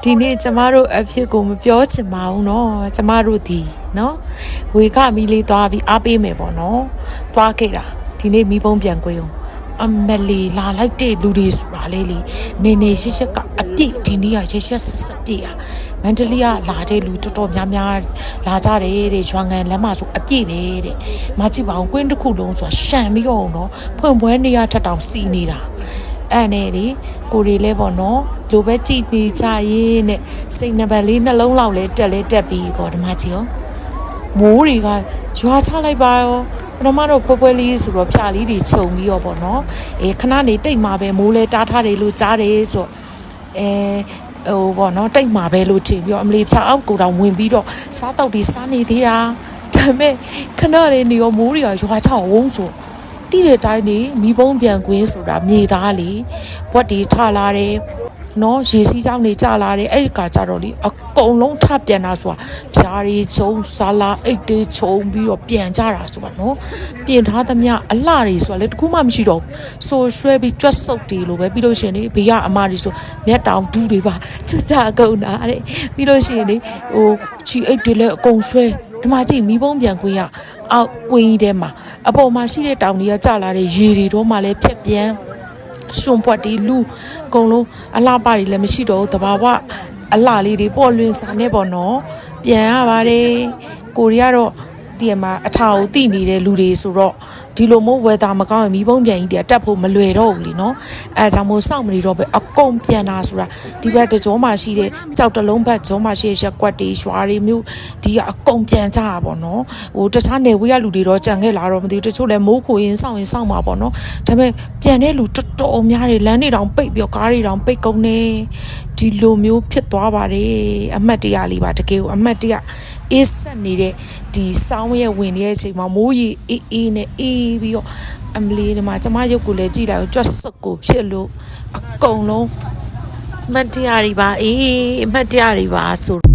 ဒီနေ့ကျမတို့အဖြစ်ကိုမပြောချင်ပါဘူးเนาะကျမတို့ဒီเนาะဝေကမီလေးသွားပြီးအားပေးမယ်ပေါ့เนาะသွားခဲ့တာဒီနေ့မီးပုံးပြန်ကွေးအောင်အမလီလာလိုက်တဲ့လူတွေဆိုတာလေနေနေရှက်ရှက်ကအပြည့်ဒီနေ့ကရှက်ရှက်ဆက်ပြည့်อ่ะမန္တလေးကလာတဲ့လူတော်တော်များများလာကြတယ်တဲ့ရွာငံလမ်းမှာဆိုအပြည့်ပဲတဲ့မကြည့်ပါအောင်ကွင်းတစ်ခုလုံးဆိုတာရှန်ပြီးတော့เนาะဖွင့်ပွဲနေရထက်တောင်စီနေတာအဲ့နဲ့ဒီကိုရီလဲပေါ့နော်လိုပဲကြည်နေကြရေးနဲ့စိတ်နံပါတ်လေးနှလုံးလောက်လဲတက်ပြီးကောဒီမှာကြည့်ရောမိုးတွေကရွာချလိုက်ပါရောပထမတော့ပွဲလေးဆိုတော့ဖြာလေးတွေခြုံပြီးတော့ပေါ့နော်ခဏနေတိတ်မှာပဲမိုးလဲတားထားတယ်လို့ကြားတယ်ဆိုဟိုပေါ့နော်တိတ်မှာပဲလို့ထင်ပြီးတော့အမလီဖြာအောက်ကိုတောင်ဝင်ပြီးတော့စားတော့ဒီစားနေသေးတာဒါပေမဲ့ခဏလေးနေရောမိုးတွေကရွာချဝုန်းဆိုတိတဲ့တိုင်းနေမီးပုံးပြန်ကွင်းဆိုတာမြေသားလေဘွက်တွေထလာတယ်နော်ရေစီးကြောင်းနေကြလာတယ်အဲ့ဒီကကြတော့လေအကုန်လုံးထပြန်တာဆိုတာဖြားရီချုံဆာလာအိတ်တွေချုံပြီးတော့ပြန်ကြတာဆိုတာနော်ပြင်ထားသမျှအလှတွေဆိုတာလေတခုမှမရှိတော့ဆိုရွှဲပြီးကြွက်စုပ်တွေလိုပဲပြီးလို့ရှိရင်လေဘေးကအမတွေဆိုမျက်တောင်ဒူးတွေပါချွတ်ကြအကုန်တာတဲ့ပြီးလို့ရှိရင်လေဟိုချီအိတ်တွေလည်းအကုန်ရွှဲဒီမှာကြည့်မီးပုံးပြန်ကွင်းရအောက်ကွင်းကြီးထဲမှာအပေါ်မှာရှိတဲ့တောင်တွေကကျလာတဲ့ရေတွေတော့မှလည်းဖြက်ပြန်ရှင်ပွက်တီလူအကုန်လုံးအလှပတွေလည်းမရှိတော့ဘူးတဘာဝအလှလေးတွေပေါ်လွင်စာနဲ့ပေါ့နော်ပြန်ရပါတယ်ကိုရီးယားတော့ဒီမှာအထာကိုတိနေတဲ့လူတွေဆိုတော့ဒီလိုမျိုးဝယ်တာမကောင်းရင်မီးပုံးပြန်ကြီးတက်ဖို့မလွယ်တော့ဘူးလीနော်အဲဒါကြောင့်မို့စောင့်မနေတော့ပဲအကုန်ပြန်တာဆိုတာဒီဘက်တကြောမှာရှိတဲ့ကြောက်တလုံးဘက်ကြောမှာရှိတဲ့ရက်ကွက်တွေရွာတွေမျိုးဒီကအကုန်ပြန်ကြတာပေါ့နော်ဟိုတခြားနယ်ဝေးရလူတွေတော့ကြံခဲ့လာတော့မသိဘူးတချို့လည်းမိုးခိုရင်စောင့်မှာပေါ့နော်ဒါပေမဲ့ပြန်တဲ့လူတော်တော်များတွေလမ်းတွေတောင်ပိတ်ပြီးကားတွေတောင်ပိတ်ကုန်နေဒီလိုမျိုးဖြစ်သွားပါတယ်အမှတ်တရလေးပါတကယ်ကိုအမှတ်တရအေးဆက်နေတဲ့ဒီစောင်းရဲ့ဝင်နေတဲ့အချိန်မှာမိုးရီအေးနဲ့အေးပြီးတော့အမလီဒီမှာကျမရုပ်ကိုလည်းကြည့်လိုက်ကြွတ်စုပ်ကိုဖြစ်လို့အကုန်လုံးမှတ်တရတွေပါအေးမှတ်တရတွေပါဆို